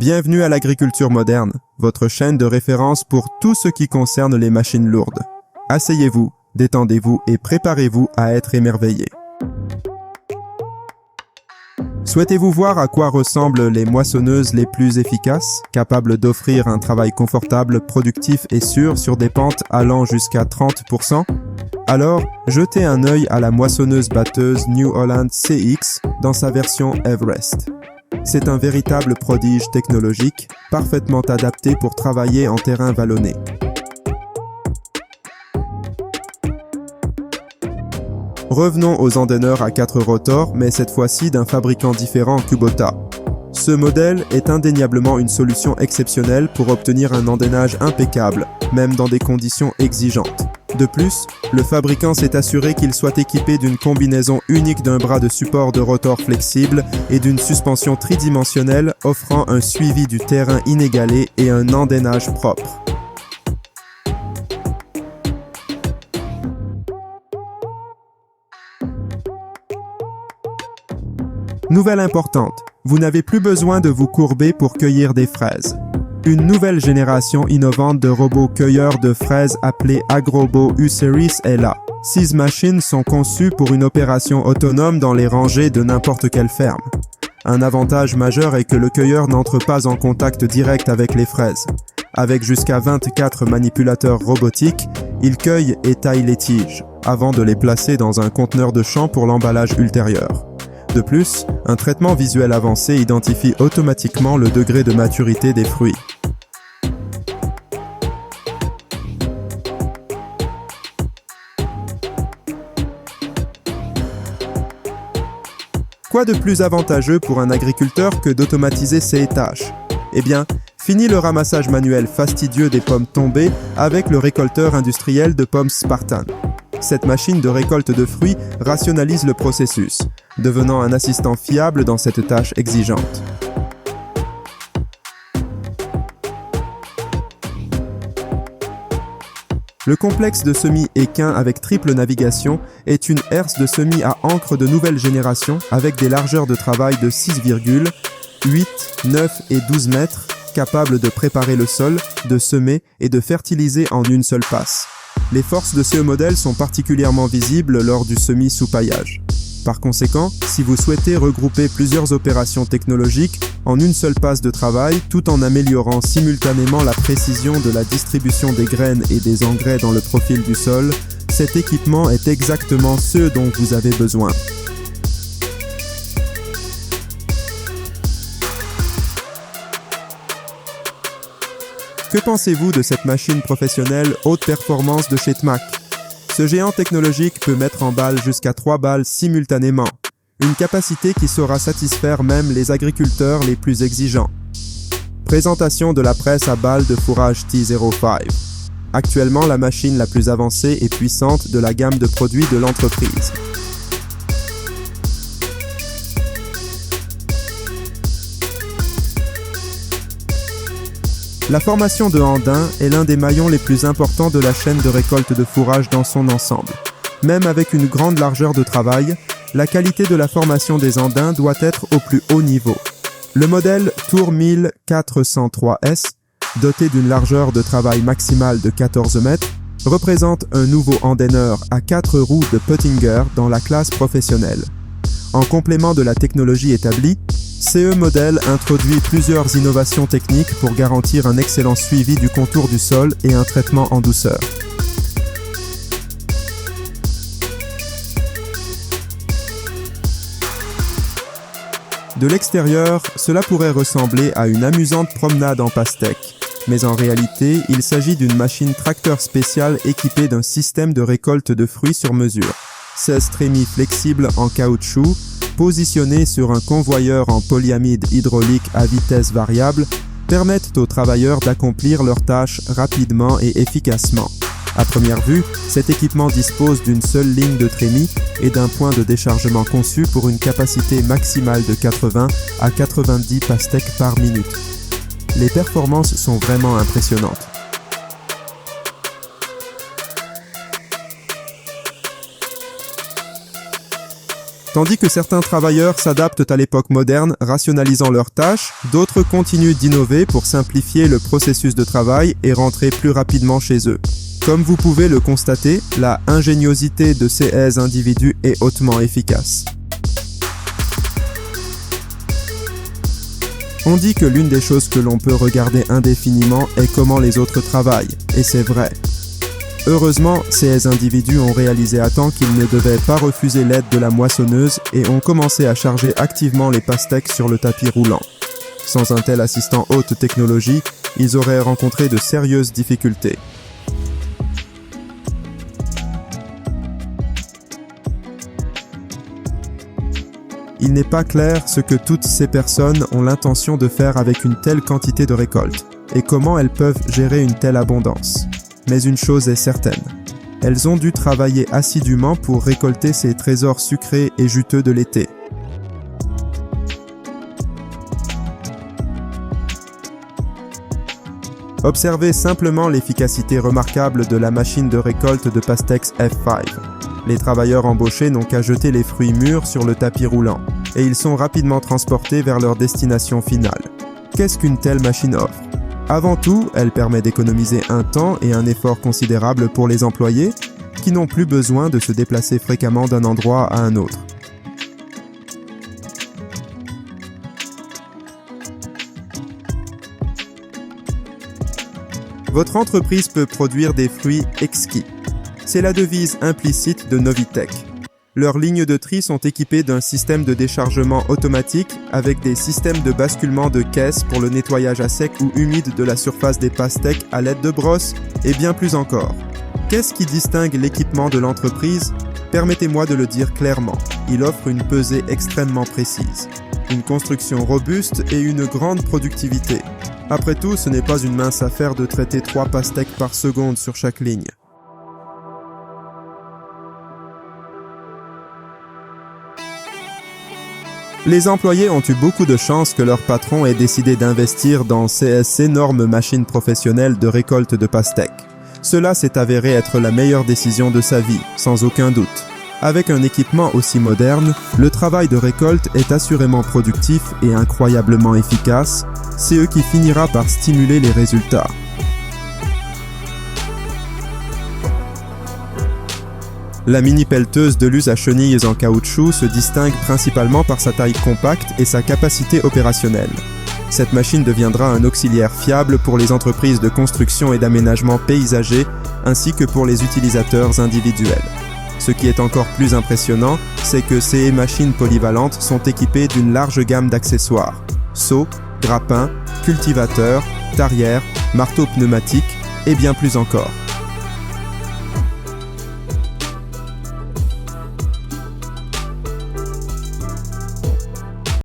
Bienvenue à l'agriculture moderne, votre chaîne de référence pour tout ce qui concerne les machines lourdes. Asseyez-vous, détendez-vous et préparez-vous à être émerveillés. Souhaitez-vous voir à quoi ressemblent les moissonneuses les plus efficaces, capables d'offrir un travail confortable, productif et sûr sur des pentes allant jusqu'à 30%? Alors, jetez un œil à la moissonneuse-batteuse New Holland CX dans sa version Everest. C'est un véritable prodige technologique, parfaitement adapté pour travailler en terrain vallonné. Revenons aux endaineurs à 4 rotors, mais cette fois-ci d'un fabricant différent, Kubota. Ce modèle est indéniablement une solution exceptionnelle pour obtenir un endainage impeccable, même dans des conditions exigeantes. De plus, le fabricant s'est assuré qu'il soit équipé d'une combinaison unique d'un bras de support de rotor flexible et d'une suspension tridimensionnelle offrant un suivi du terrain inégalé et un endainage propre. Nouvelle importante, vous n'avez plus besoin de vous courber pour cueillir des fraises. Une nouvelle génération innovante de robots cueilleurs de fraises appelée Agrobo U-Series est là. 6 machines sont conçues pour une opération autonome dans les rangées de n'importe quelle ferme. Un avantage majeur est que le cueilleur n'entre pas en contact direct avec les fraises. Avec jusqu'à 24 manipulateurs robotiques, il cueille et taille les tiges, avant de les placer dans un conteneur de champ pour l'emballage ultérieur. De plus, un traitement visuel avancé identifie automatiquement le degré de maturité des fruits. Quoi de plus avantageux pour un agriculteur que d'automatiser ses tâches? Eh bien, fini le ramassage manuel fastidieux des pommes tombées avec le récolteur industriel de pommes Spartan. Cette machine de récolte de fruits rationalise le processus, devenant un assistant fiable dans cette tâche exigeante. Le complexe de semis équin avec triple navigation est une herse de semis à encre de nouvelle génération avec des largeurs de travail de 6,8, 9 et 12 mètres, capable de préparer le sol, de semer et de fertiliser en une seule passe. Les forces de ce modèle sont particulièrement visibles lors du semis sous paillage. Par conséquent, si vous souhaitez regrouper plusieurs opérations technologiques en une seule passe de travail tout en améliorant simultanément la précision de la distribution des graines et des engrais dans le profil du sol, cet équipement est exactement ce dont vous avez besoin. Que pensez-vous de cette machine professionnelle haute performance de chez Tmac? Ce géant technologique peut mettre en balle jusqu'à 3 balles simultanément, une capacité qui saura satisfaire même les agriculteurs les plus exigeants. Présentation de la presse à balles de fourrage T05. Actuellement la machine la plus avancée et puissante de la gamme de produits de l'entreprise. La formation de andins est l'un des maillons les plus importants de la chaîne de récolte de fourrage dans son ensemble. Même avec une grande largeur de travail, la qualité de la formation des andins doit être au plus haut niveau. Le modèle Tour 1403S, doté d'une largeur de travail maximale de 14 mètres, représente un nouveau endaineur à 4 roues de Pottinger dans la classe professionnelle. En complément de la technologie établie, CE Model introduit plusieurs innovations techniques pour garantir un excellent suivi du contour du sol et un traitement en douceur. De l'extérieur, cela pourrait ressembler à une amusante promenade en pastèque, mais en réalité, il s'agit d'une machine tracteur spéciale équipée d'un système de récolte de fruits sur mesure. 16 trémies flexibles en caoutchouc, positionnés sur un convoyeur en polyamide hydraulique à vitesse variable, permettent aux travailleurs d'accomplir leurs tâches rapidement et efficacement. À première vue, cet équipement dispose d'une seule ligne de trémie et d'un point de déchargement conçu pour une capacité maximale de 80 à 90 pastèques par minute. Les performances sont vraiment impressionnantes. Tandis que certains travailleurs s'adaptent à l'époque moderne, rationalisant leurs tâches, d'autres continuent d'innover pour simplifier le processus de travail et rentrer plus rapidement chez eux. Comme vous pouvez le constater, la ingéniosité de ces individus est hautement efficace. On dit que l'une des choses que l'on peut regarder indéfiniment est comment les autres travaillent, et c'est vrai. Heureusement, ces individus ont réalisé à temps qu'ils ne devaient pas refuser l'aide de la moissonneuse et ont commencé à charger activement les pastèques sur le tapis roulant. Sans un tel assistant haute technologie, ils auraient rencontré de sérieuses difficultés. Il n'est pas clair ce que toutes ces personnes ont l'intention de faire avec une telle quantité de récolte et comment elles peuvent gérer une telle abondance. Mais une chose est certaine, elles ont dû travailler assidûment pour récolter ces trésors sucrés et juteux de l'été. Observez simplement l'efficacité remarquable de la machine de récolte de pastèques F5. Les travailleurs embauchés n'ont qu'à jeter les fruits mûrs sur le tapis roulant, et ils sont rapidement transportés vers leur destination finale. Qu'est-ce qu'une telle machine offre ? Avant tout, elle permet d'économiser un temps et un effort considérable pour les employés, qui n'ont plus besoin de se déplacer fréquemment d'un endroit à un autre. Votre entreprise peut produire des fruits exquis. C'est la devise implicite de Novitec. Leurs lignes de tri sont équipées d'un système de déchargement automatique avec des systèmes de basculement de caisse pour le nettoyage à sec ou humide de la surface des pastèques à l'aide de brosses et bien plus encore. Qu'est-ce qui distingue l'équipement de l'entreprise ? Permettez-moi de le dire clairement, il offre une pesée extrêmement précise, une construction robuste et une grande productivité. Après tout, ce n'est pas une mince affaire de traiter 3 pastèques par seconde sur chaque ligne. Les employés ont eu beaucoup de chance que leur patron ait décidé d'investir dans ces énormes machines professionnelles de récolte de pastèques. Cela s'est avéré être la meilleure décision de sa vie, sans aucun doute. Avec un équipement aussi moderne, le travail de récolte est assurément productif et incroyablement efficace. C'est eux qui finira par stimuler les résultats. La mini-pelleteuse de Luz à chenilles en caoutchouc se distingue principalement par sa taille compacte et sa capacité opérationnelle. Cette machine deviendra un auxiliaire fiable pour les entreprises de construction et d'aménagement paysager, ainsi que pour les utilisateurs individuels. Ce qui est encore plus impressionnant, c'est que ces machines polyvalentes sont équipées d'une large gamme d'accessoires. Seaux, grappins, cultivateurs, tarières, marteaux pneumatiques et bien plus encore.